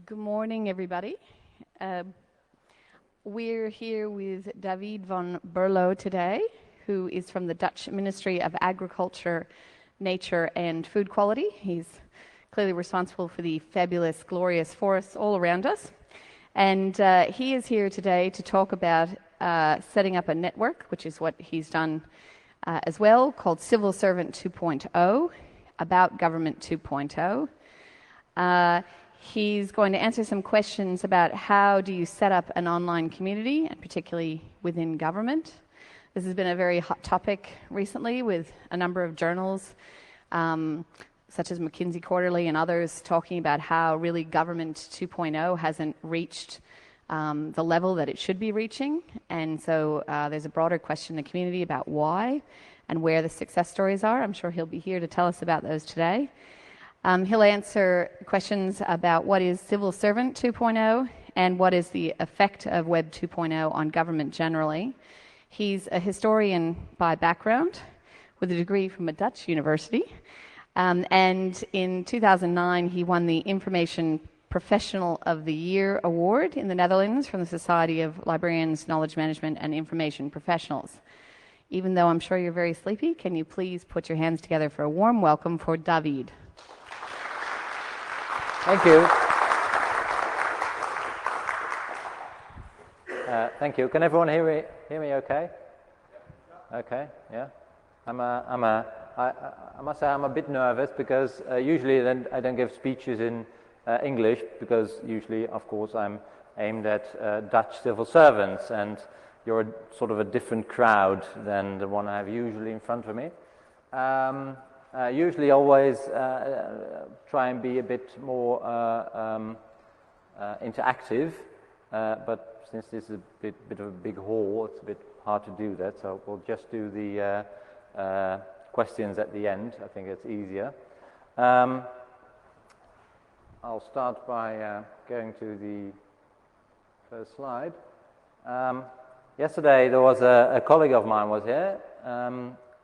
Good morning, everybody. We're here with David van Berlo today, who is from the Dutch Ministry of Agriculture, Nature and Food Quality. He's clearly responsible for the fabulous, glorious forests all around us. And he is here today to talk about setting up a network, which is what he's done as well, called Civil Servant 2.0, about Government 2.0. He's going to answer some questions about how do you set up an online community, and particularly within government. This has been a very hot topic recently with a number of journals, such as McKinsey Quarterly and others, talking about how really Government 2.0 hasn't reached the level that it should be reaching. And so there's a broader question in the community about why and where the success stories are. I'm sure he'll be here to tell us about those today. He'll answer questions about what is Civil Servant 2.0 and what is the effect of Web 2.0 on government generally. He's a historian by background with a degree from a Dutch university. And in 2009, he won the Information Professional of the Year Award in the Netherlands from the Society of Librarians, Knowledge Management and Information Professionals. Even though I'm sure you're very sleepy, can you please put your hands together for a warm welcome for David. Thank you. Thank you. Can everyone hear me okay? Okay, yeah. I must say I'm a bit nervous because usually then I don't give speeches in English because usually, of course, I'm aimed at Dutch civil servants, and you're sort of a different crowd than the one I have usually in front of me. Usually always try and be a bit more interactive, but since this is a bit of a big hall, it's a bit hard to do that, so we'll just do the questions at the end. I think it's easier. I'll start by going to the first slide. Yesterday there was a colleague of mine was here,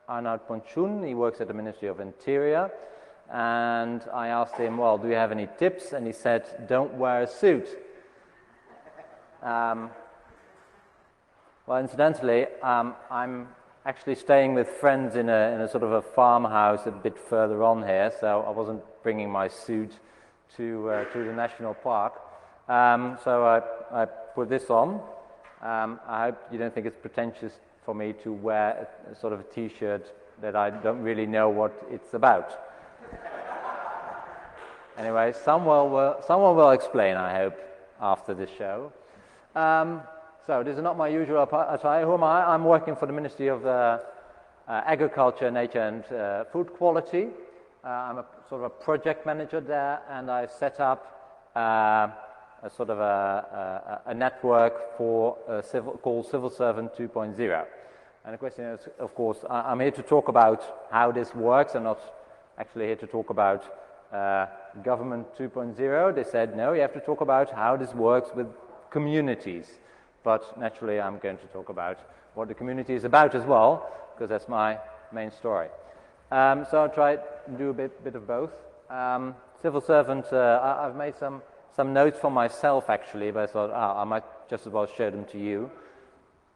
Arnoud Ponchoen. He works at the Ministry of Interior, and I asked him, well, do you have any tips? And he said, don't wear a suit. Well, incidentally, I'm actually staying with friends in a sort of a farmhouse a bit further on here, so I wasn't bringing my suit to the national park. So I put this on. I hope you don't think it's pretentious for me to wear a sort of a t-shirt that I don't really know what it's about. Anyway, someone will explain, I hope, after this show. So this is not my usual attire. Who am I? I'm working for the Ministry of Agriculture, Nature and Food Quality. I'm a sort of a project manager there, and I've set up a sort of a network for called Civil Servant 2.0. And the question is, of course, I'm here to talk about how this works. I'm not actually here to talk about Government 2.0. They said, no, you have to talk about how this works with communities. But naturally, I'm going to talk about what the community is about as well, because that's my main story. So I'll try to do a bit of both. Civil servant, I've made some notes for myself, actually, but I thought, I might just as well show them to you.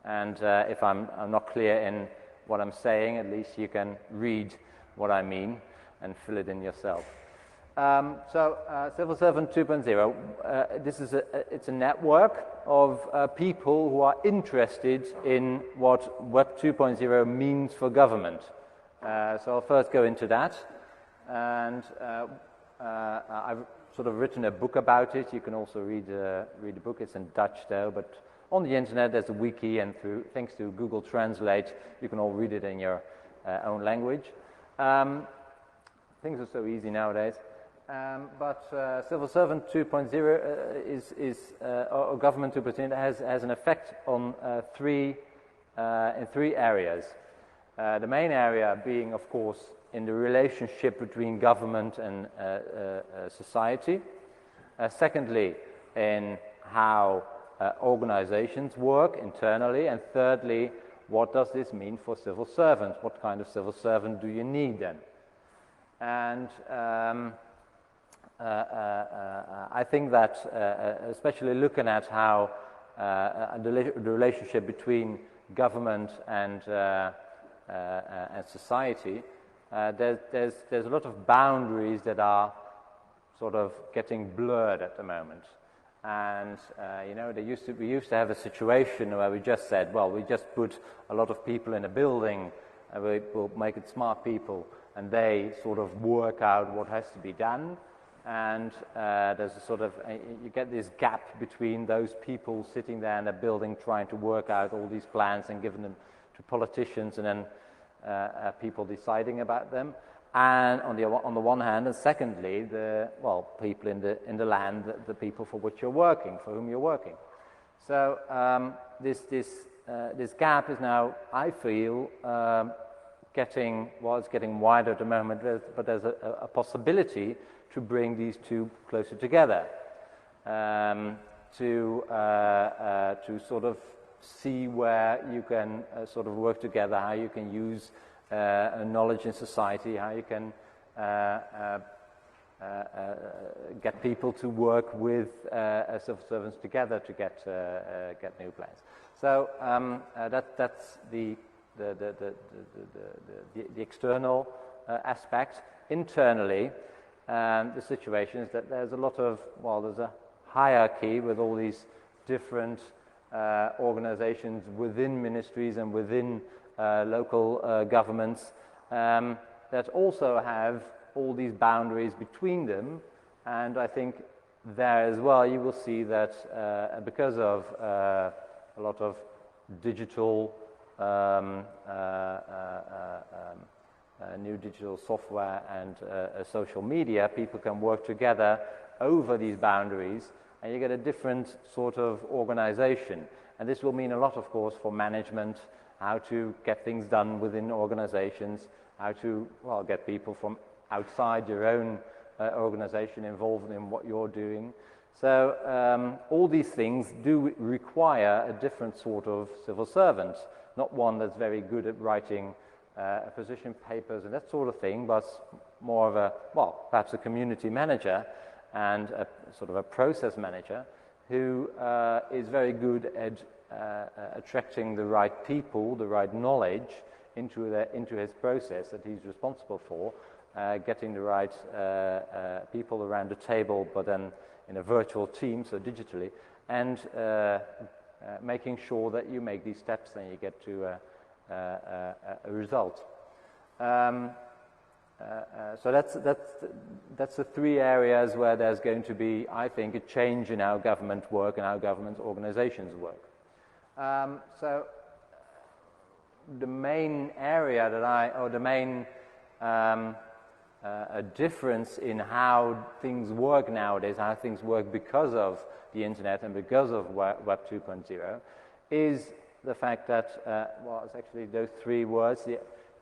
And if I'm not clear in what I'm saying, at least you can read what I mean and fill it in yourself. Civil Servant 2.0, it's a network of people who are interested in what Web 2.0 means for government. So I'll first go into that. And I've sort of written a book about it. You can also read the book. It's in Dutch though, but on the internet there's a wiki, and thanks to Google Translate, you can all read it in your own language. Things are so easy nowadays. But Civil Servant 2.0 or Government 2.0 has an effect on in three areas. The main area being, of course, in the relationship between government and society. Secondly, in how organizations work internally. And thirdly, what does this mean for civil servants? What kind of civil servant do you need then? And I think that especially looking at how the relationship between government and society, there's a lot of boundaries that are sort of getting blurred at the moment. And you know, we used to have a situation where we just said, well, we just put a lot of people in a building, and we will make it smart people, and they sort of work out what has to be done. And there's a sort of, you get this gap between those people sitting there in a building trying to work out all these plans and giving them to politicians, and then people deciding about them. And on the one hand, and secondly, the people in the land, the people for which you're working, for whom you're working. So this gap is now, I feel, getting wider at the moment. But there's a possibility to bring these two closer together, to sort of see where you can sort of work together, how you can use knowledge in society, how you can get people to work with civil servants together to get new plans. So that's the external aspect. Internally, the situation is that there's a lot of, there's a hierarchy with all these different organizations within ministries and within local governments that also have all these boundaries between them. And I think there as well you will see that because of a lot of digital new digital software and social media, people can work together over these boundaries, and you get a different sort of organization. And this will mean a lot, of course, for management, how to get things done within organizations, how to, get people from outside your own organization involved in what you're doing. So all these things do require a different sort of civil servant, not one that's very good at writing position papers and that sort of thing, but more of a, perhaps a community manager and a sort of a process manager who is very good at attracting the right people, the right knowledge into his process that he's responsible for, getting the right people around the table, but then in a virtual team, so digitally, and making sure that you make these steps and you get to a result. So that's the three areas where there's going to be, I think, a change in how government work and how government organizations work. So the main area the main a difference in how things work nowadays, how things work because of the internet and because of Web 2.0, is the fact that, it's actually those three words.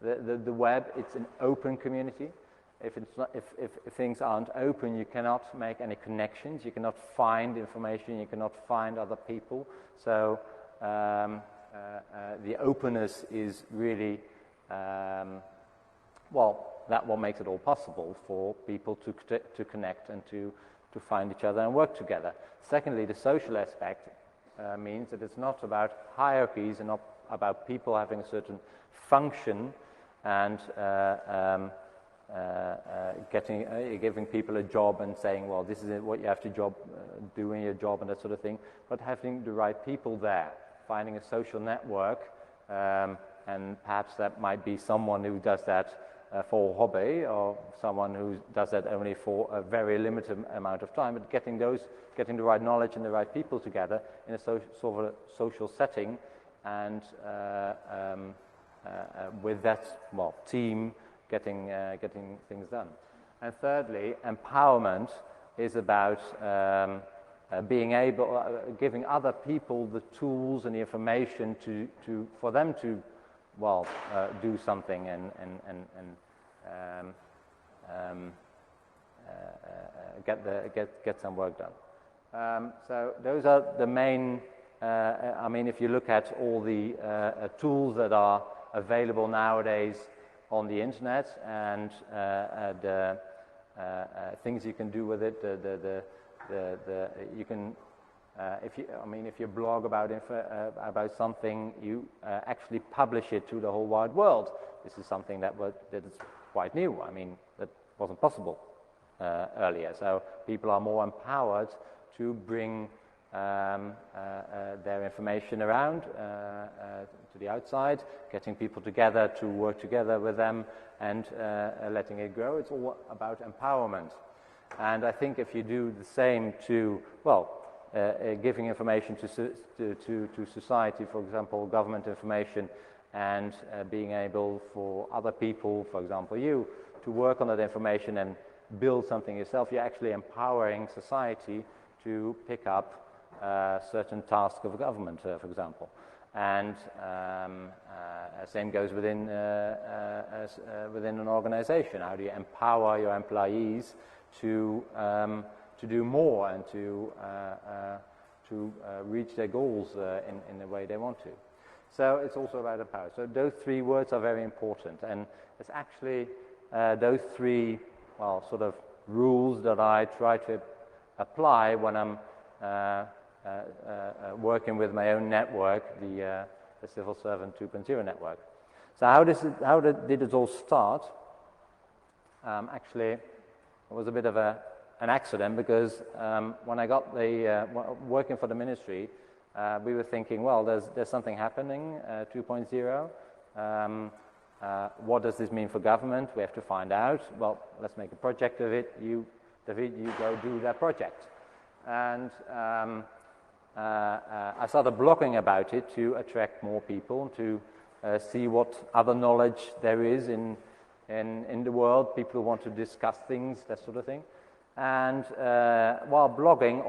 The web, it's an open community. If things aren't open, you cannot make any connections, you cannot find information, you cannot find other people. So the openness is really, that what makes it all possible for people to connect and to find each other and work together. Secondly, the social aspect means that it's not about hierarchies and not about people having a certain function and giving people a job and saying, well, this is what you have to do in your job and that sort of thing, but having the right people there, finding a social network, and perhaps that might be someone who does that for a hobby, or someone who does that only for a very limited amount of time, but getting the right knowledge and the right people together in a sort of a social setting, and with that team getting things done. And thirdly, empowerment is about being able, giving other people the tools and the information for them to do something and get some work done. So those are the main. If you look at all the tools that are available nowadays on the internet and things you can do with it. You can, if you blog about something, you actually publish it to the whole wide world. This is something that is quite new. I mean, that wasn't possible earlier. So people are more empowered to bring their information around to the outside, getting people together to work together with them, and letting it grow. It's all about empowerment. And I think if you do the same to, giving information to society, for example, government information, and being able for other people, for example you, to work on that information and build something yourself, you're actually empowering society to pick up certain tasks of government, for example. And same goes within an organization. How do you empower your employees to do more and to reach their goals in the way they want to? So it's also about empower. So those three words are very important, and it's actually those three, sort of rules that I try to apply when I'm working with my own network, the Civil Servant 2.0 network. So how did it all start? Actually, it was a bit of an accident, because when I got working for the ministry, we were thinking, well, there's something happening, 2.0. What does this mean for government? We have to find out. Well, let's make a project of it. David, you go do that project. And I started blogging about it to attract more people, to see what other knowledge there is in the world, people who want to discuss things, that sort of thing. And while blogging,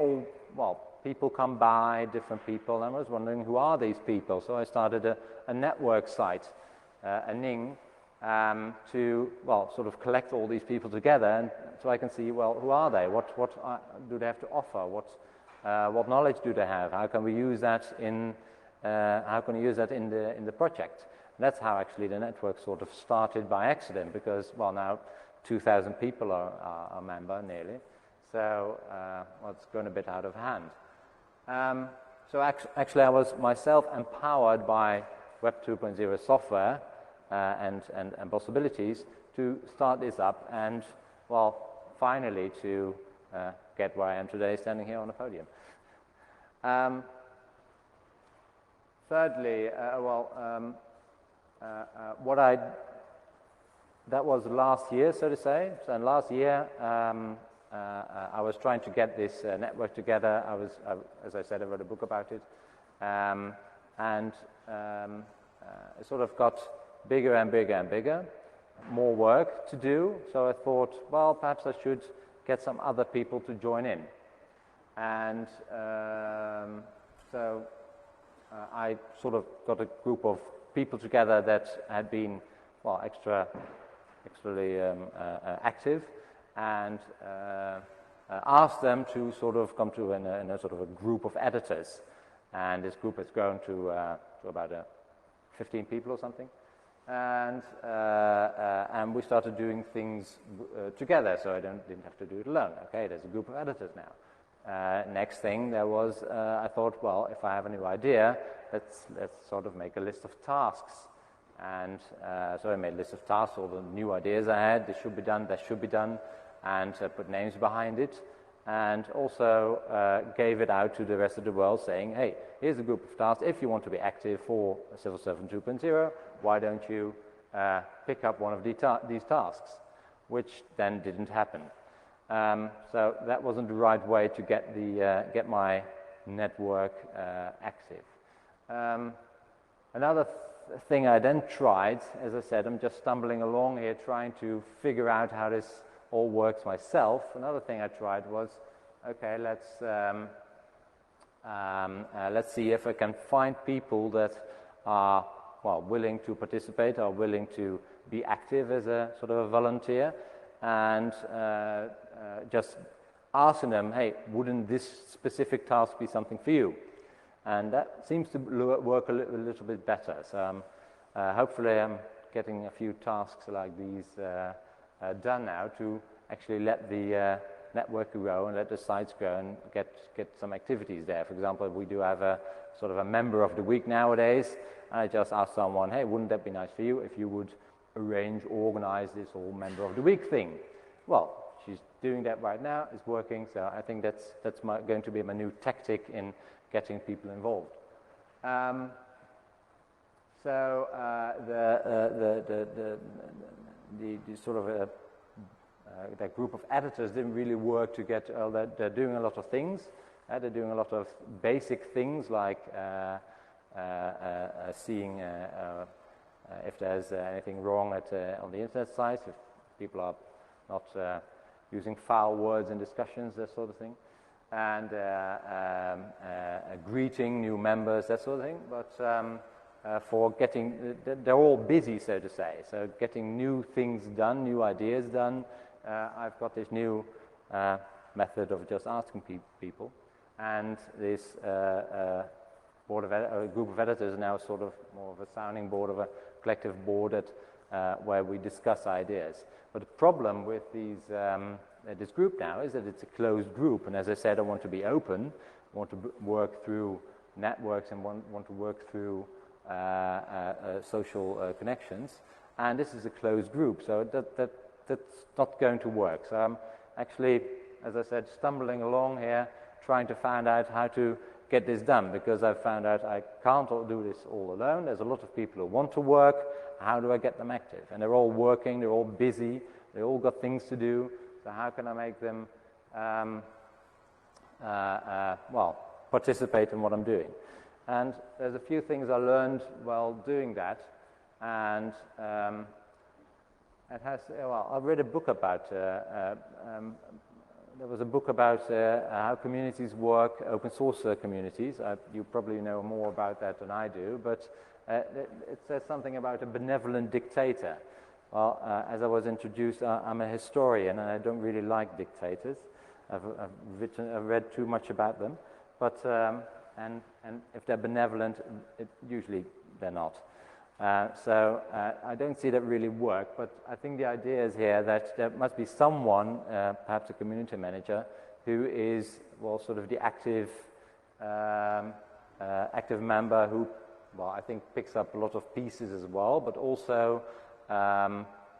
people come by, different people, and I was wondering, who are these people? So I started a network site, a Ning, to, sort of collect all these people together, and so I can see, who are they? What do they have to offer? What knowledge do they have? How can we use that in the project? And that's how actually the network sort of started by accident, because now 2,000 people are a member nearly, so it's gone a bit out of hand. So actually I was myself empowered by Web 2.0 software and possibilities to start this up, and finally to get where I am today, standing here on the podium. Thirdly, that was last year, so to say. So last year, I was trying to get this network together. As I said, I wrote a book about it, and it sort of got bigger and bigger and bigger, more work to do. So I thought, perhaps I should get some other people to join in. And so I sort of got a group of people together that had been, extremely active, and asked them to sort of come to in a sort of a group of editors. And this group has grown to about 15 people or something. And we started doing things together, so I didn't have to do it alone. Okay, there's a group of editors now. Next thing there was, I thought, if I have a new idea, let's sort of make a list of tasks. And so I made a list of tasks, all the new ideas I had. This should be done, that should be done, and put names behind it. And also gave it out to the rest of the world, saying, hey, here's a group of tasks. If you want to be active for Civil Servant 2.0, why don't you pick up one of these tasks? Which then didn't happen. So that wasn't the right way to get my network active. Another thing I then tried, as I said, I'm just stumbling along here trying to figure out how this all works myself. Another thing I tried was, okay, let's see if I can find people that are willing to participate, are willing to be active as a sort of a volunteer, and just asking them, hey, wouldn't this specific task be something for you? And that seems to work a little bit better. So hopefully I'm getting a few tasks like these done now to actually let the network grow and let the sites grow and get some activities there. For example, we do have a sort of a member of the week nowadays. I just asked someone, hey, wouldn't that be nice for you if you would organize this whole member of the week thing? Well, she's doing that right now, it's working, so I think that's going to be my new tactic in getting people involved. So the sort of that group of editors didn't really work to get, they're doing a lot of things. They're doing a lot of basic things like seeing if there's anything wrong on the internet site, if people are not using foul words in discussions, that sort of thing, and greeting new members, that sort of thing. But for getting, they're all busy, so to say, so getting new things done, new ideas done, I've got this new method of just asking people, and this group of editors is now sort of more of a sounding board, of a collective board where we discuss ideas. But the problem with this group now is that it's a closed group, and as I said, I want to be open, I want to work through networks and want to work through social connections, and this is a closed group, so that's not going to work. So I'm actually, as I said, stumbling along here, trying to find out how to get this done, because I've found out I can't do this all alone. There's a lot of people who want to work. How do I get them active? And they're all working, they're all busy, they all got things to do, so how can I make them well, participate in what I'm doing? And there's a few things I learned while doing that, and it has, well, I read a book about, there was a book about how communities work, open source communities. You probably know more about that than I do, but it says something about a benevolent dictator. Well, as I was introduced, I'm a historian and I don't really like dictators. I've read too much about them, but and if they're benevolent, usually they're not. So I don't see that really work, but I think the idea is here that there must be someone, perhaps a community manager, who is, well, sort of the active member who, well, I think picks up a lot of pieces as well, but also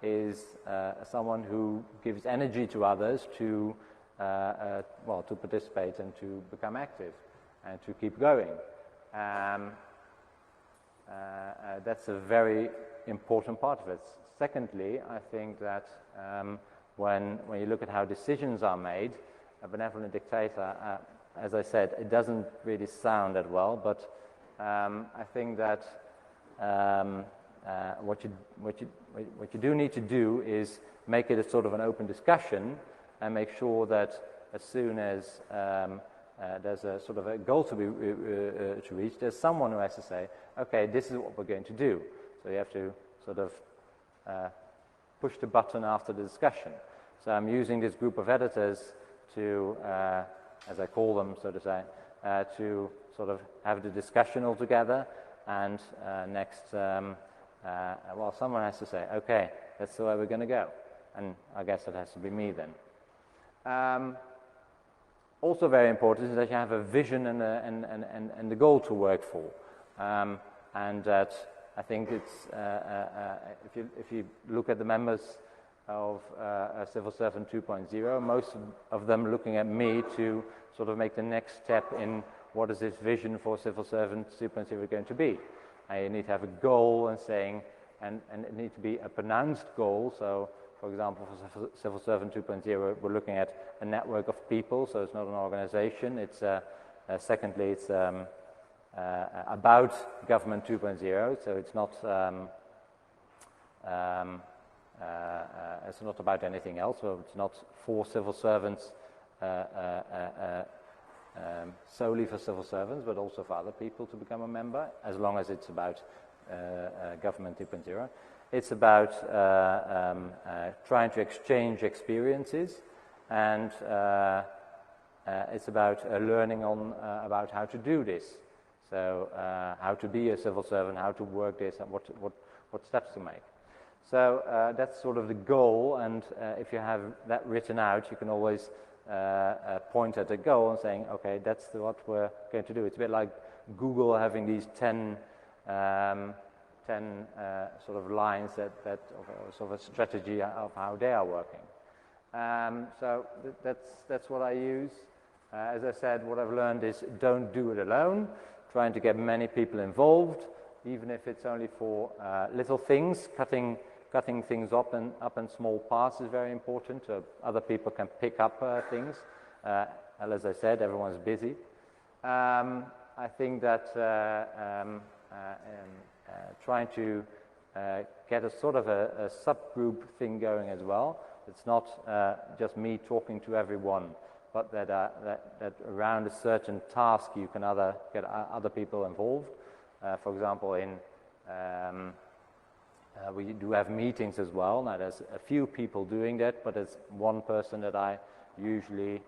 is someone who gives energy to others to, well, to participate and to become active and to keep going. That's a very important part of it. Secondly, I think that when you look at how decisions are made, a benevolent dictator, as I said, it doesn't really sound that well, but I think that what you do need to do is make it a sort of an open discussion and make sure that as soon as there's a sort of a goal to be to reach, there's someone who has to say, okay, this is what we're going to do. So you have to sort of push the button after the discussion. So I'm using this group of editors to, as I call them, so to say, to sort of have the discussion all together, and next, well, someone has to say, okay, that's the way we're going to go. And I guess it has to be me then. Also very important is that you have a vision and the goal to work for. And that I think it's, if you look at the members of Civil Servant 2.0, most of them looking at me to sort of make the next step in what is this vision for Civil Servant 2.0 going to be. And you need to have a goal and saying, and it needs to be a pronounced goal. So, for example, for Civil Servant 2.0, we're looking at a network of people, so it's not an organization. It's secondly, it's about Government 2.0, so it's not about anything else. So it's not for civil servants, solely for civil servants, but also for other people to become a member, as long as it's about Government 2.0. It's about trying to exchange experiences, and it's about learning about how to do this. So how to be a civil servant, how to work this, and what steps to make. So that's sort of the goal, and if you have that written out, you can always point at the goal and saying, okay, that's what we're going to do. It's a bit like Google having these 10 sort of lines that of sort of a strategy of how they are working. So that's what I use. As I said, what I've learned is don't do it alone. Trying to get many people involved, even if it's only for little things. Cutting things up in small parts is very important, so other people can pick up things. And as I said, everyone's busy. I think that trying to get a sort of a subgroup thing going as well. It's not just me talking to everyone, but that around a certain task you can get other people involved. For example, we do have meetings as well. Now there's a few people doing that, but there's one person that I usually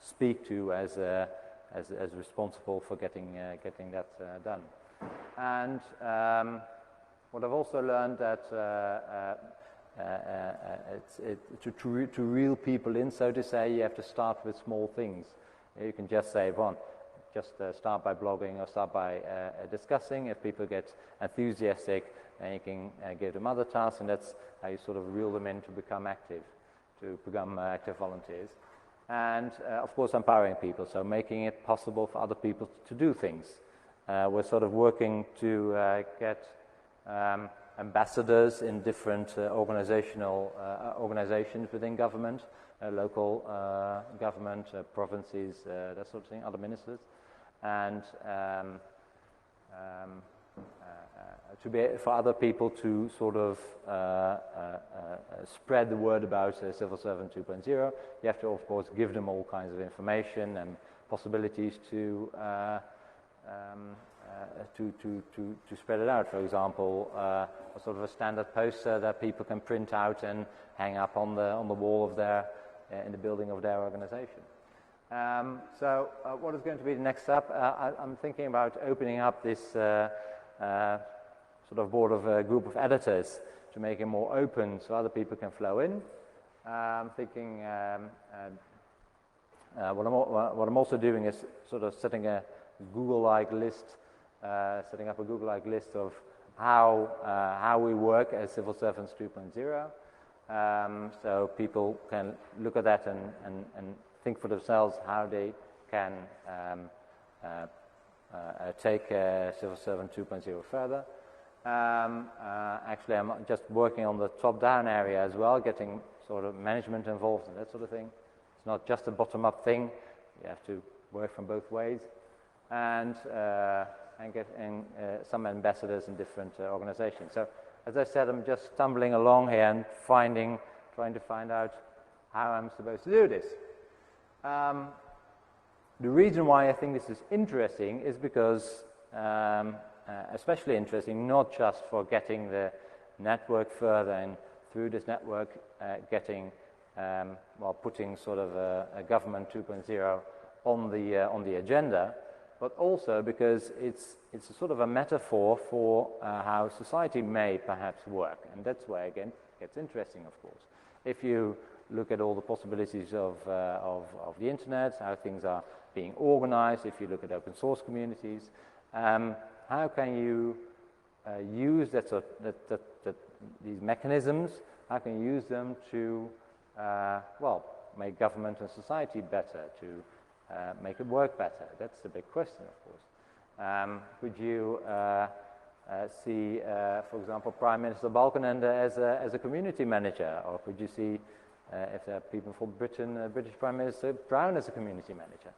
speak to as responsible for getting that done. And what I've also learned that to reel people in, so to say, you have to start with small things. You can just say, just start by blogging or start by discussing. If people get enthusiastic, then you can give them other tasks, and that's how you sort of reel them in to become active volunteers. And of course, empowering people, so making it possible for other people to do things. We're sort of working to get ambassadors in different organizations within government, local government, provinces, that sort of thing, other ministers, and for other people to sort of spread the word about Civil Servant 2.0. You have to, of course, give them all kinds of information and possibilities to spread it out. For example, a sort of a standard poster that people can print out and hang up on the wall of in the building of their organization. So what is going to be the next step? I'm thinking about opening up this sort of board of a group of editors to make it more open so other people can flow in. I'm thinking what I'm also doing is sort of setting a Google-like list, setting up a Google-like list of how we work as Civil Servants 2.0. So people can look at that and think for themselves how they can take Civil Servant 2.0 further. Actually, I'm just working on the top-down area as well, getting sort of management involved and that sort of thing. It's not just a bottom-up thing. You have to work from both ways. And get some ambassadors in different organizations. So, as I said, I'm just stumbling along here and trying to find out how I'm supposed to do this. The reason why I think this is interesting is because, especially interesting, not just for getting the network further and through this network putting sort of a government 2.0 on the agenda, but also because it's a sort of a metaphor for how society may perhaps work, and that's where again it gets interesting, of course. If you look at all the possibilities of the internet, how things are being organized, if you look at open source communities, how can you use these mechanisms? How can you use them to make government and society better, to make it work better? That's the big question, of course. Could you see, for example, Prime Minister Balkenende as a community manager, or could you see, if there are people from Britain, British Prime Minister Brown as a community manager?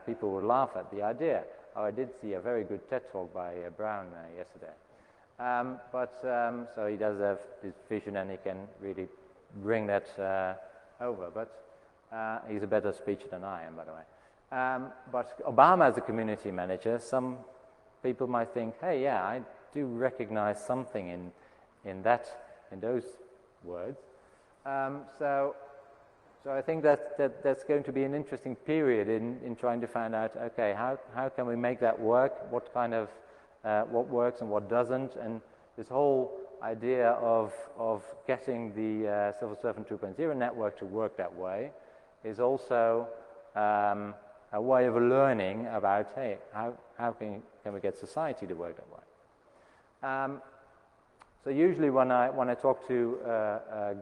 People would laugh at the idea. Oh, I did see a very good TED talk by Brown yesterday. So he does have this vision, and he can really bring that over. But he's a better speaker than I am, by the way. But Obama as a community manager, some people might think, hey, yeah, I do recognize something in those words. So I think that's going to be an interesting period in trying to find out, okay, how can we make that work? What kind of what works and what doesn't? And this whole idea of getting the Civil Servant 2.0 network to work that way is also a way of learning about, hey, how can we get society to work that way? So usually when I talk to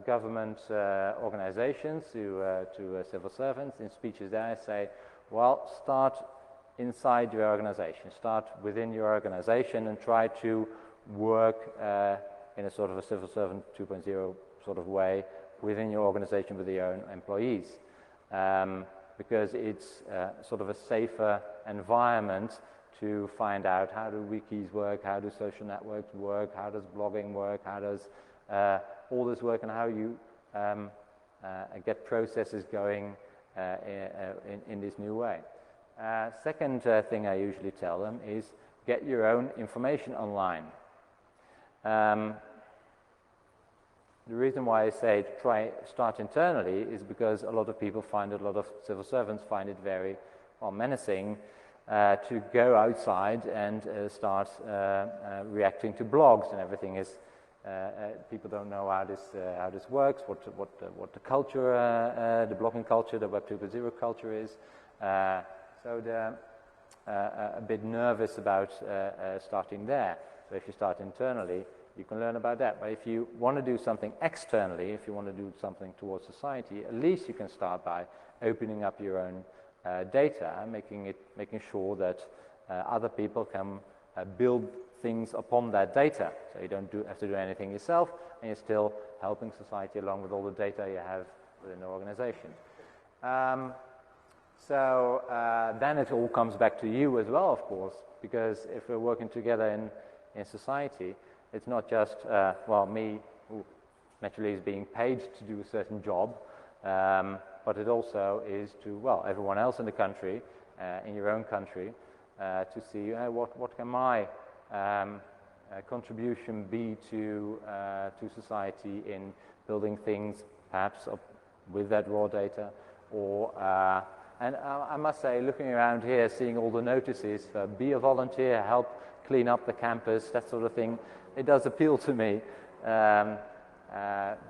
government organizations, to civil servants in speeches there, I say, well, start inside your organization, start within your organization and try to work in a sort of a Civil Servant 2.0 sort of way within your organization with your own employees. Because it's sort of a safer environment to find out how do wikis work, how do social networks work, how does blogging work, how does all this work, and how you get processes going in this new way. Second thing I usually tell them is get your own information online. The reason why I say start internally is because a lot of people find it, a lot of civil servants find it very menacing to go outside and start reacting to blogs and everything. Is people don't know how this works, what the culture, the blogging culture, the Web 2.0 culture is. So they're a bit nervous about starting there. So if you start internally, you can learn about that. But if you want to do something externally, if you want to do something towards society, at least you can start by opening up your own data and making sure that other people can build things upon that data. So you don't have to do anything yourself, and you're still helping society along with all the data you have within the organization. So then it all comes back to you as well, of course, because if we're working together in society, it's not just, me, who naturally is being paid to do a certain job, but it also is to, everyone else in the country, in your own country, to see what can my contribution be to society in building things, perhaps with that raw data, or, and I must say, looking around here, seeing all the notices, be a volunteer, help clean up the campus, that sort of thing, it does appeal to me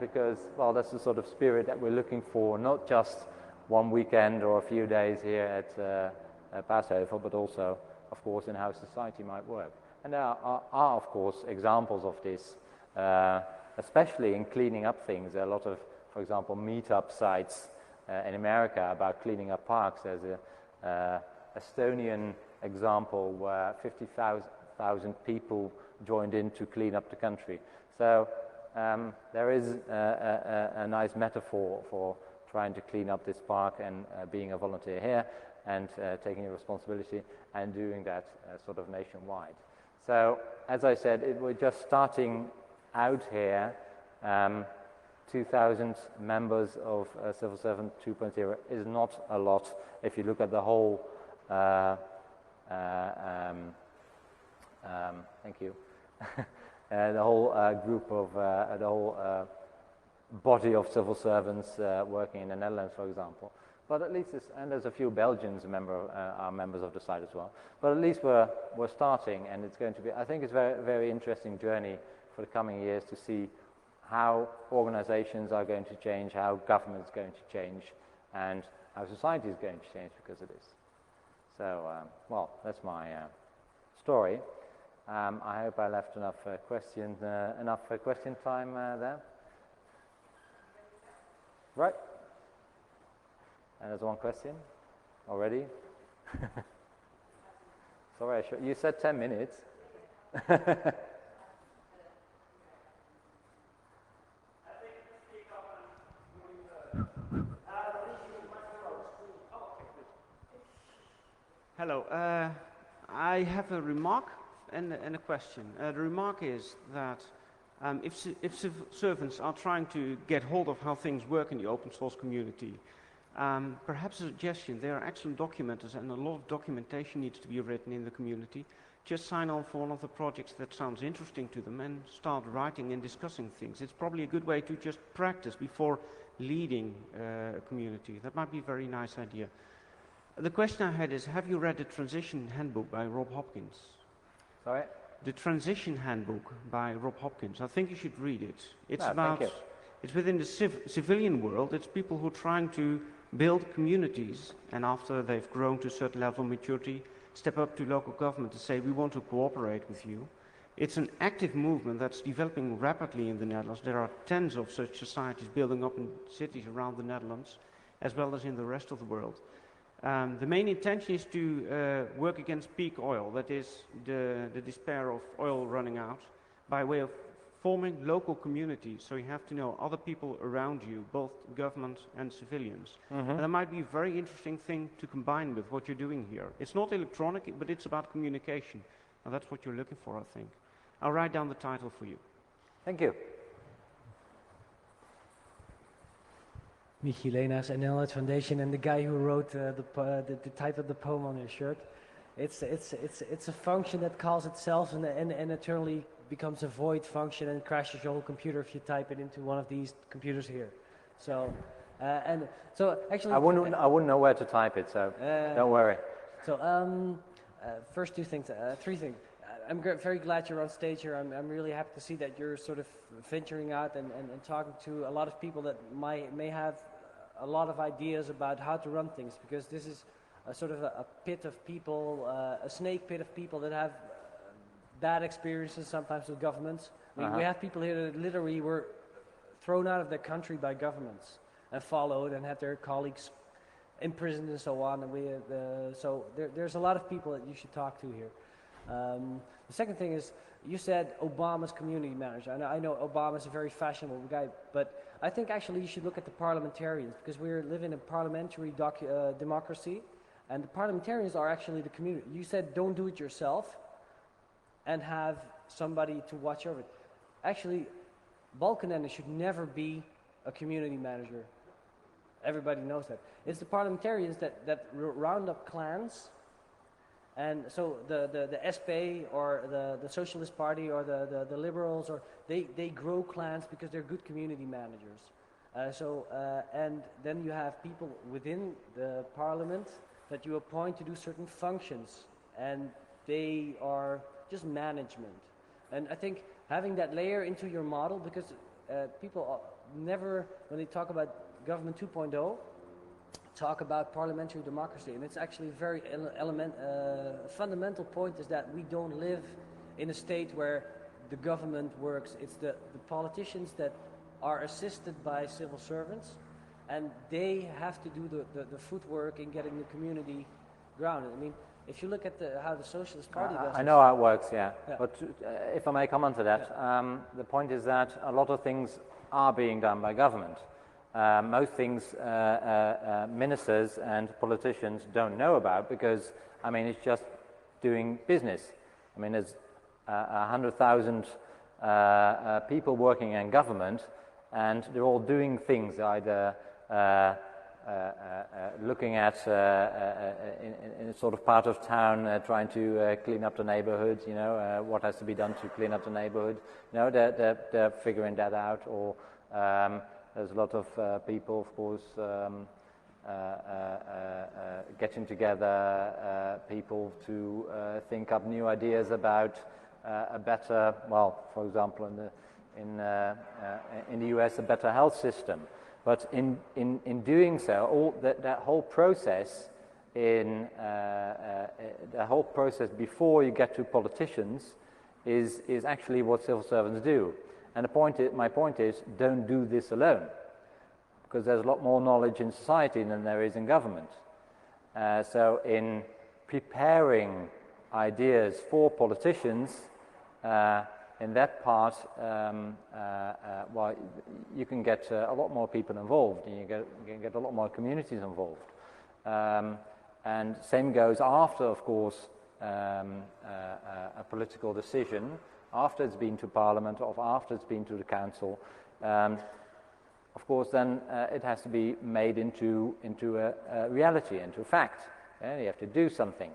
because, that's the sort of spirit that we're looking for, not just one weekend or a few days here at Passover, but also, of course, in how society might work. And there are, of course, examples of this, especially in cleaning up things. There are a lot of, for example, meetup sites in America about cleaning up parks. There's an Estonian example where 50,000 people joined in to clean up the country. So there is a nice metaphor for trying to clean up this park and being a volunteer here and taking a responsibility and doing that sort of nationwide. So as I said, we're just starting out here. 2,000 members of Civil Servant 2.0 is not a lot if you look at the whole thank you. The whole group of, the whole body of civil servants working in the Netherlands, for example. But at least, and there's a few Belgians are members of the site as well. But at least we're starting, and it's going to be, I think it's a very, very interesting journey for the coming years to see how organizations are going to change, how government is going to change, and how society is going to change because of this. So, that's my story. I hope I left enough question time there. Right. And there's one question already. Sorry, you said 10 minutes. Hello. I have a remark and a question. The remark is that if civil servants are trying to get hold of how things work in the open source community, perhaps a suggestion, there are excellent documenters and a lot of documentation needs to be written in the community. Just sign on for one of the projects that sounds interesting to them and start writing and discussing things. It's probably a good way to just practice before leading a community. That might be a very nice idea. The question I had is, have you read the Transition Handbook by Rob Hopkins? Sorry? the Transition Handbook by Rob Hopkins. I think you should read it. It's No, about, thank you. it's within the civilian world. It's people who are trying to build communities, and after they've grown to a certain level of maturity, step up to local government to say, we want to cooperate with you. It's an active movement that's developing rapidly in the Netherlands. There are tens of such societies building up in cities around the Netherlands, as well as in the rest of the world. The main intention is to work against peak oil, that is the despair of oil running out, by way of forming local communities. So you have to know other people around you, both government and civilians. And that might be a very interesting thing to combine with what you're doing here. It's not electronic, but it's about communication. And that's what you're looking for, I think. I'll write down the title for you. Thank you. Michiel Leenaars, NL Foundation, and the guy who wrote the title of the poem on his shirt. It's a function that calls itself and eternally becomes a void function and crashes your whole computer if you type it into one of these computers here. So actually, I wouldn't know where to type it, so don't worry. So first three things. I'm very glad you're on stage here. I'm really happy to see that you're sort of venturing out and talking to a lot of people that may have a lot of ideas about how to run things, because this is a sort of a pit of people, a snake pit of people that have bad experiences sometimes with governments. We have people here that literally were thrown out of their country by governments and followed and had their colleagues imprisoned and so on. And so there's a lot of people that you should talk to here. The second thing is, you said Obama's community manager. I know Obama's a very fashionable guy, but I think actually you should look at the parliamentarians, because we live in a parliamentary democracy, and the parliamentarians are actually the community. You said don't do it yourself and have somebody to watch over it. Actually, Balkenende should never be a community manager. Everybody knows that. It's the parliamentarians that round up clans. And so the SP or the Socialist Party or the Liberals, or they grow clans because they're good community managers. And then you have people within the parliament that you appoint to do certain functions, and they are just management. And I think having that layer into your model, because people never, when they talk about government 2.0, talk about parliamentary democracy, and it's actually a very fundamental point is that we don't live in a state where the government works. It's the politicians that are assisted by civil servants, and they have to do the footwork in getting the community grounded. I mean, if you look at how the Socialist Party does I know how it works, yeah. But if I may comment to that, the point is that a lot of things are being done by government. Most things ministers and politicians don't know about, because, I mean, it's just doing business. I mean, there's 100,000 people working in government, and they're all doing things, either looking at in a sort of part of town, trying to clean up the neighborhood, you know, what has to be done to clean up the neighborhood. You know, they're figuring that out, or there's a lot of people, of course, getting together, people to think up new ideas about a better, well, for example, in the US, a better health system. But in doing so, all that whole process, the whole process before you get to politicians, is actually what civil servants do. And my point is, don't do this alone, because there's a lot more knowledge in society than there is in government. So in preparing ideas for politicians, in that part, well, you can get a lot more people involved, and you can get a lot more communities involved. And same goes after, of course, a political decision, after it's been to Parliament or after it's been to the Council. Of course, then it has to be made into a reality, into a fact. You have to do something.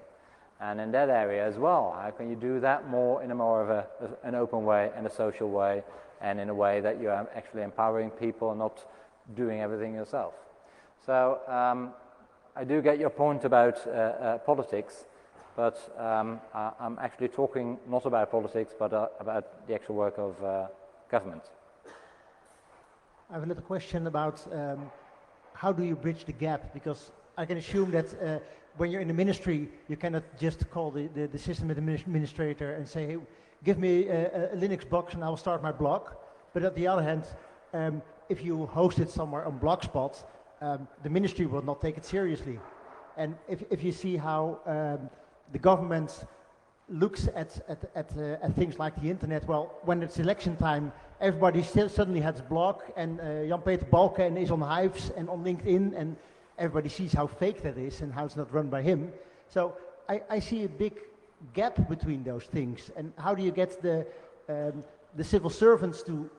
And in that area as well, how can you do that in a more of an open way and a social way, and in a way that you are actually empowering people and not doing everything yourself? So I do get your point about politics, but I'm actually talking not about politics, but about the actual work of government. I have another question about how do you bridge the gap? Because I can assume that when you're in the ministry, you cannot just call the system administrator and say, hey, give me a Linux box and I will start my blog. But on the other hand, if you host it somewhere on Blogspot, the ministry will not take it seriously. And if you see how the government looks at things like the internet, well, when it's election time, everybody still suddenly has a blog, and Jan-Peter Balken is on Hives and on LinkedIn, and everybody sees how fake that is and how it's not run by him. So I see a big gap between those things. And how do you get the civil servants to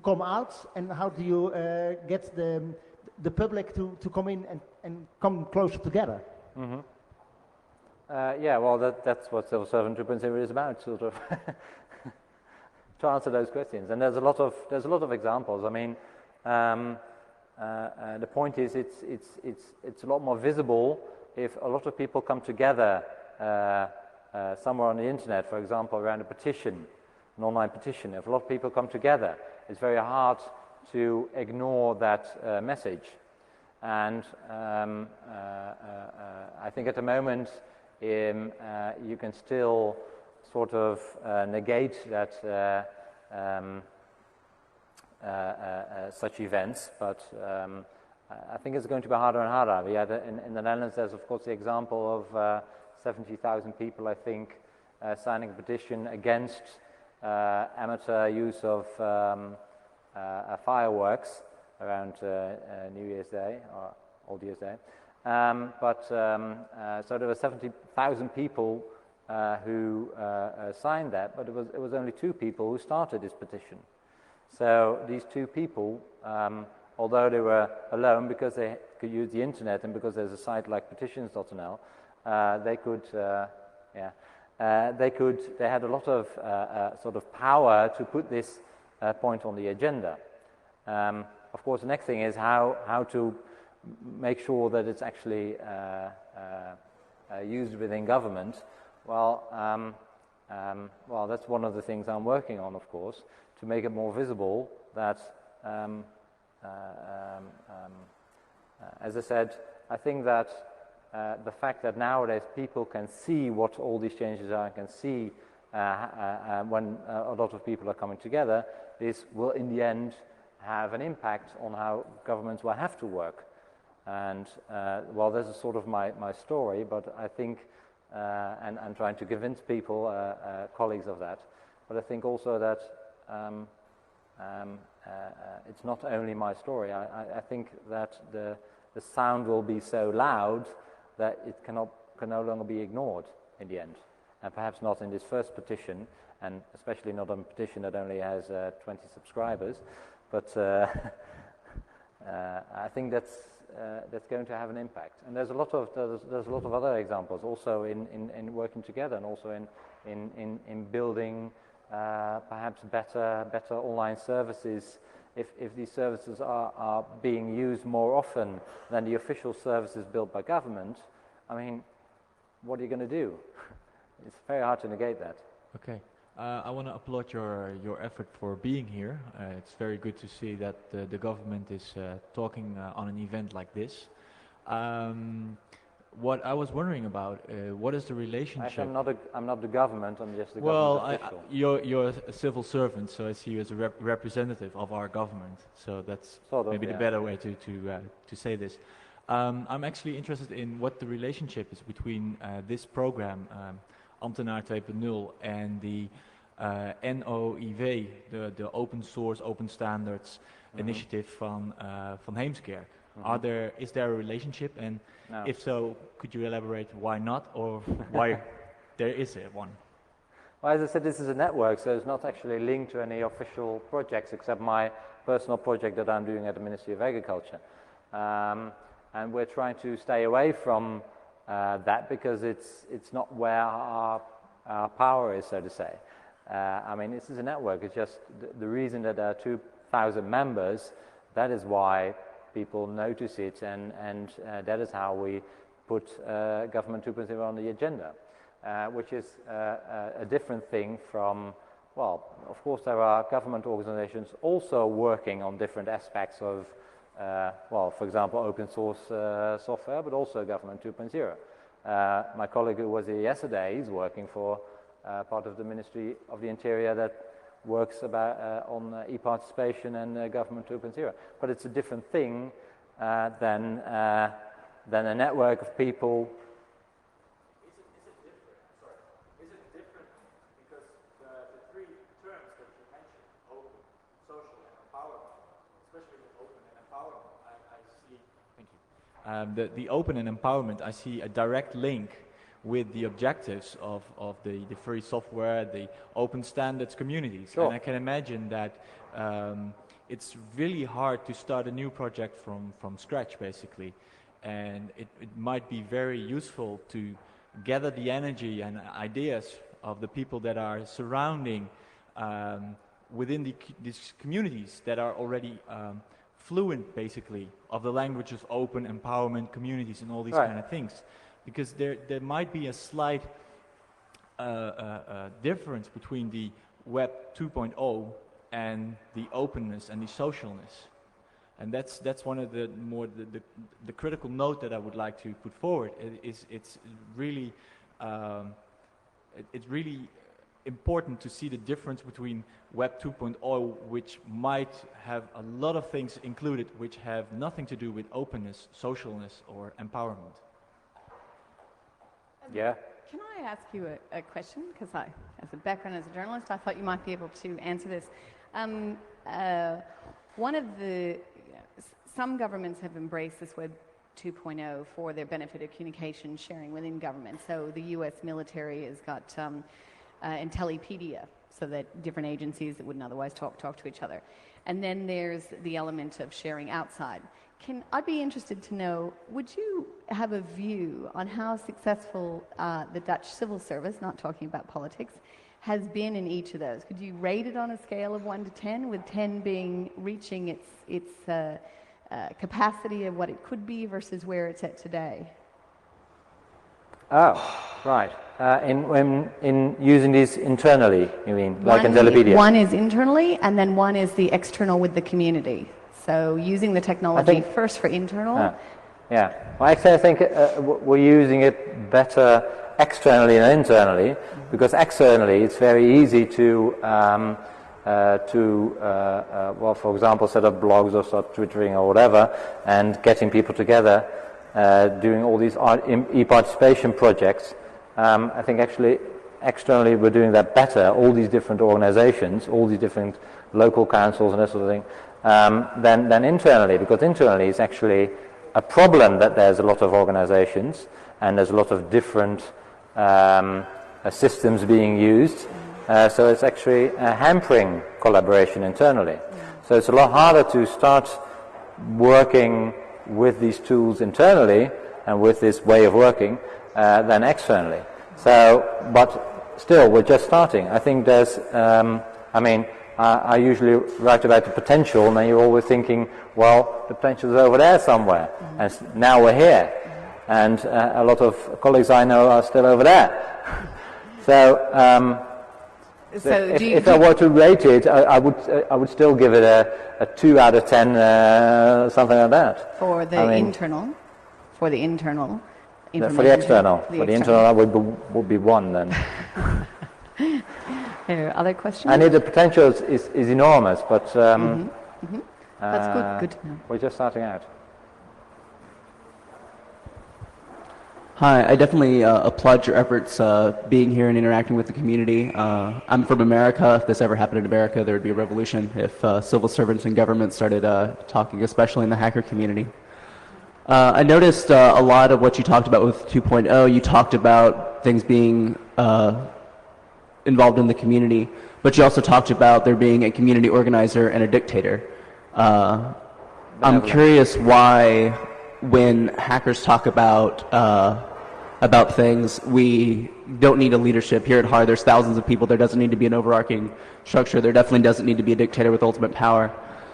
come out, and how do you get the public to come in and come closer together? Mm-hmm. Yeah, well, that's what Civil Servant 2.0 is about, sort of, to answer those questions. And there's a lot of examples. I mean, the point is, it's a lot more visible if a lot of people come together somewhere on the internet, for example, around a petition, an online petition. If a lot of people come together, it's very hard to ignore that message. And I think at the moment, you can still sort of negate that such events, but I think it's going to be harder and harder. We had in the Netherlands, there's of course the example of 70,000 people, I think, signing a petition against amateur use of fireworks around New Year's Day or Old Year's Day. So there were 70,000 people who signed that, but it was only 2 people who started this petition. So these 2 people, although they were alone because they could use the internet and because there's a site like petitions.nl, they had a lot of sort of power to put this point on the agenda. Of course, the next thing is how to make sure that it's actually used within government. Well, that's one of the things I'm working on, of course, to make it more visible that, as I said, I think that the fact that nowadays people can see what all these changes are and can see when a lot of people are coming together, this will in the end have an impact on how governments will have to work. And well, this is sort of my story, but I think, and I'm trying to convince people, colleagues of that, but I think also that it's not only my story. I think that the sound will be so loud that it can no longer be ignored in the end. And perhaps not in this first petition, and especially not on a petition that only has 20 subscribers, but I think that's going to have an impact. And there's a lot of other examples also in working together, and also in building perhaps better online services. If these services are being used more often than the official services built by government, I mean, what are you going to do? It's very hard to negate that. Okay. I want to applaud your effort for being here. It's very good to see that the government is talking on an event like this. What I was wondering about, what is the relationship? Actually, I'm not the government. I'm just the government official. You're a civil servant, so I see you as a representative of our government. So that's sort of, maybe the better way to say this. I'm actually interested in what the relationship is between this program, Ambtenaar 2.0, and the NOIV, the open source, open standards initiative van Heemskerk. Is there a relationship, and no. If so, could you elaborate why not, or why there is one? Well, as I said, this is a network, so it's not actually linked to any official projects except my personal project that I'm doing at the Ministry of Agriculture. And we're trying to stay away from that because it's not where our power is, so to say. I mean, this is a network. It's just the reason that there are 2,000 members. That is why people notice it, and that is how we put Government 2.0 on the agenda. which is a different thing from, well, of course there are government organizations also working on different aspects of, well, for example, open source software, but also Government 2.0. My colleague who was here yesterday, he's working for part of the Ministry of the Interior that works on e-participation and Government 2.0. But it's a different thing than a network of people. Is it different because the three terms that you mentioned, open, social, and empowerment, especially with open and empowerment, I see. Thank you. The open and empowerment, I see a direct link with the objectives of the free software, the open standards communities. Sure. And I can imagine that it's really hard to start a new project from scratch, basically. And it might be very useful to gather the energy and ideas of the people that are surrounding within these communities that are already fluent, basically, of the language of open empowerment communities and all these kind of things. Because there might be a slight difference between the Web 2.0 and the openness and the socialness. And that's one of the critical note that I would like to put forward. It's really important to see the difference between Web 2.0, which might have a lot of things included which have nothing to do with openness, socialness, or empowerment. Yeah. Can I ask you a question? Because as a background as a journalist, I thought you might be able to answer this. Some governments have embraced this Web 2.0 for their benefit of communication sharing within government. So the US military has got Intellipedia, so that different agencies that wouldn't otherwise talk to each other. And then there's the element of sharing outside. I'd be interested to know, would you have a view on how successful the Dutch civil service, not talking about politics, has been in each of those? Could you rate it on a scale of 1 to 10, with 10 being reaching its capacity of what it could be versus where it's at today? Oh, right. In using these internally, you mean, like Intellipedia? One is internally, and then one is the external with the community. So using the technology first for internal. Yeah. Well, actually, I think we're using it better externally than internally, because externally it's very easy to well, for example, set up blogs or start twittering or whatever, and getting people together, doing all these e-participation projects. I think actually externally we're doing that better, all these different organizations, all these different local councils and that sort of thing, than internally, because internally it's actually a problem that there's a lot of organizations and there's a lot of different systems being used, so it's actually hampering collaboration internally. So it's a lot harder to start working with these tools internally and with this way of working than externally. So, but still, we're just starting. I think there's, I usually write about the potential, and then you're always thinking, well, the potential is over there somewhere, and now we're here. And a lot of colleagues I know are still over there. So, if I were to rate it, I would still give it a 2 out of 10, something like that. For the internal? For the internal? For the external. For the internal, that would be 1 then. Other questions? And the potential is enormous, but that's good to know. We're just starting out. Hi, I definitely applaud your efforts being here and interacting with the community. I'm from America. If this ever happened in America, there would be a revolution if civil servants and government started talking, especially in the hacker community. I noticed a lot of what you talked about with 2.0. You talked about things being involved in the community, but you also talked about there being a community organizer and a dictator. I'm curious why, when hackers talk about things, we don't need a leadership. Here at HAR, there's thousands of people. There doesn't need to be an overarching structure. There definitely doesn't need to be a dictator with ultimate power.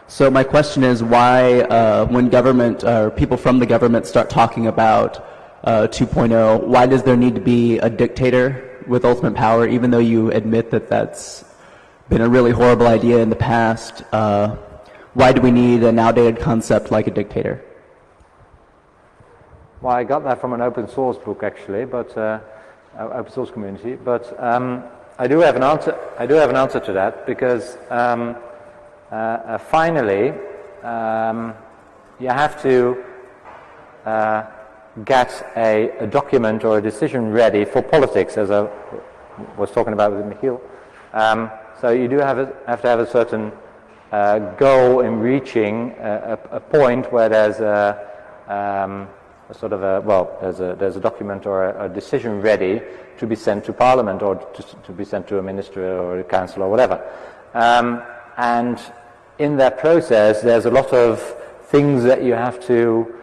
So my question is, why, when government or people from the government start talking about 2.0, why does there need to be a dictator with ultimate power, even though you admit that that's been a really horrible idea in the past? Why do we need an outdated concept like a dictator? Well, I got that from an open source book actually, but open source community. But I do have an answer. I do have an answer to that because finally you have to get a document or a decision ready for politics, as I was talking about with Michiel. So you do have to have a certain goal in reaching a point where there's a sort of there's a document or a decision ready to be sent to Parliament or to be sent to a minister or a council or whatever. And in that process, there's a lot of things that you have to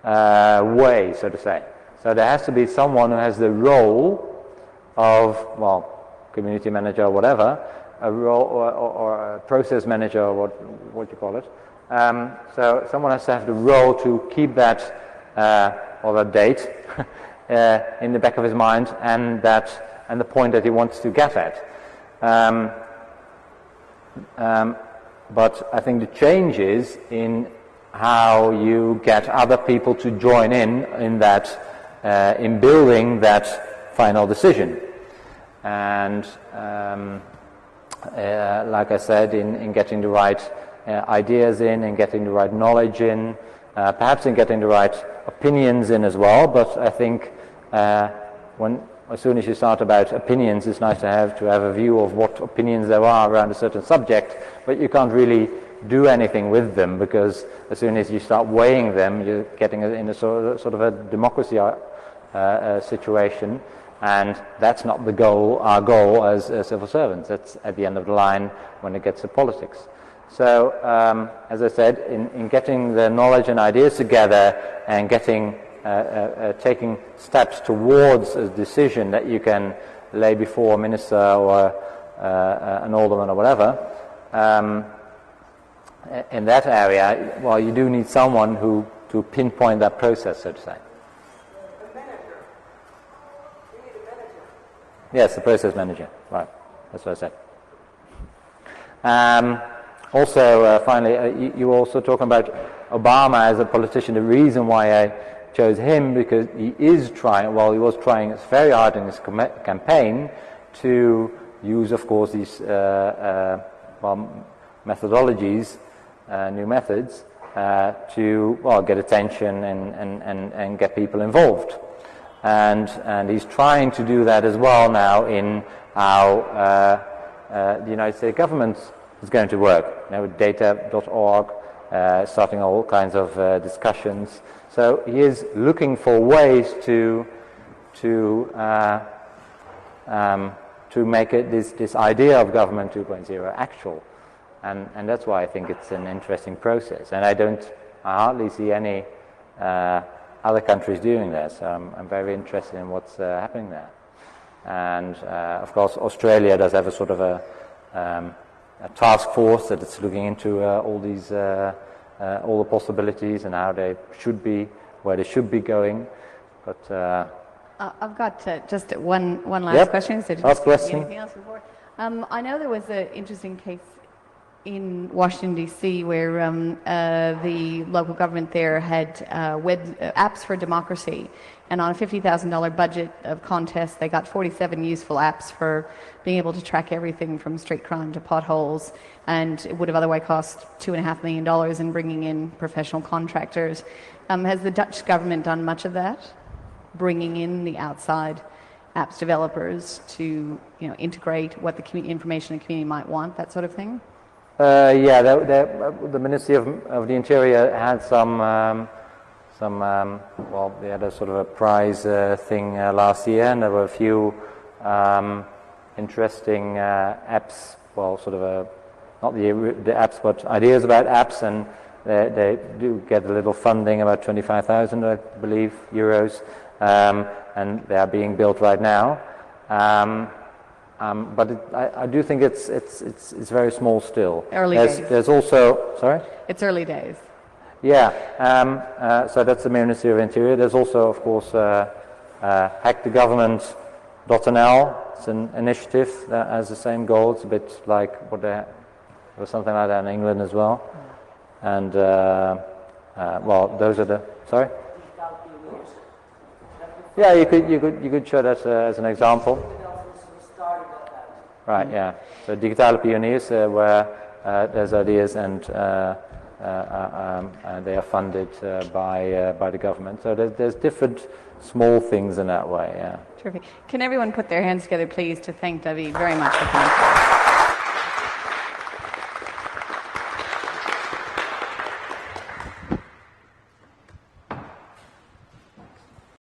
weigh, so to say. So there has to be someone who has the role of, well, community manager or whatever, a role or a process manager or what you call it. So someone has to have the role to keep that or that date in the back of his mind and the point that he wants to get at. But I think the change is in how you get other people to join in that in building that final decision. And like I said, in getting the right ideas in getting the right knowledge in, perhaps in getting the right opinions in as well. But I think as soon as you start about opinions, it's nice to have a view of what opinions there are around a certain subject, but you can't really do anything with them, because as soon as you start weighing them, you're getting in a sort of a democracy situation, and that's not the goal. Our goal as civil servants. That's at the end of the line when it gets to politics. So, as I said, in getting the knowledge and ideas together and getting taking steps towards a decision that you can lay before a minister or an alderman or whatever, in that area, well, you do need someone to pinpoint that process, so to say. A manager. You need a manager. Yes, the process manager. Right. That's what I said. Also, finally, you were also talking about Obama as a politician. The reason why I chose him, because he was trying very hard in his campaign to use, of course, these methodologies, new methods, to get attention and get people involved. And he's trying to do that as well now in how the United States government is going to work. Now with data.org, starting all kinds of discussions. So he is looking for ways to make it this idea of government 2.0 actual, and that's why I think it's an interesting process. And I hardly see any other countries doing that. So I'm very interested in what's happening there. And of course, Australia does have a sort of a task force that is looking into all the possibilities and how they should be, where they should be going. But I've got just one last question. So last question. Anything else before? I know there was an interesting case in Washington D.C. where the local government there had apps for democracy, and on a $50,000 budget of contest, they got 47 useful apps for being able to track everything from street crime to potholes, and it would have otherwise cost $2.5 million in bringing in professional contractors. Has the Dutch government done much of that, bringing in the outside apps developers to integrate what the information the community might want, that sort of thing? Yeah, the Ministry of the Interior had they had a sort of a prize thing last year, and there were a few interesting apps, not the apps, but ideas about apps, and they do get a little funding, about 25,000, I believe, euros, and they are being built right now. But I do think it's very small still. Early days. There's also, sorry? It's early days. Yeah, so that's the Ministry of Interior. There's also, of course, hackthegovernment.nl. It's an initiative that has the same goal. It's a bit like there was something like that in England as well. And well, those are the sorry. Yeah, you could show that as an example. Right. Yeah. So Digitale Pioniers, where there's ideas and they are funded by the government. So there's different small things in that way. Yeah. Terrific. Can everyone put their hands together, please, to thank David very much for coming?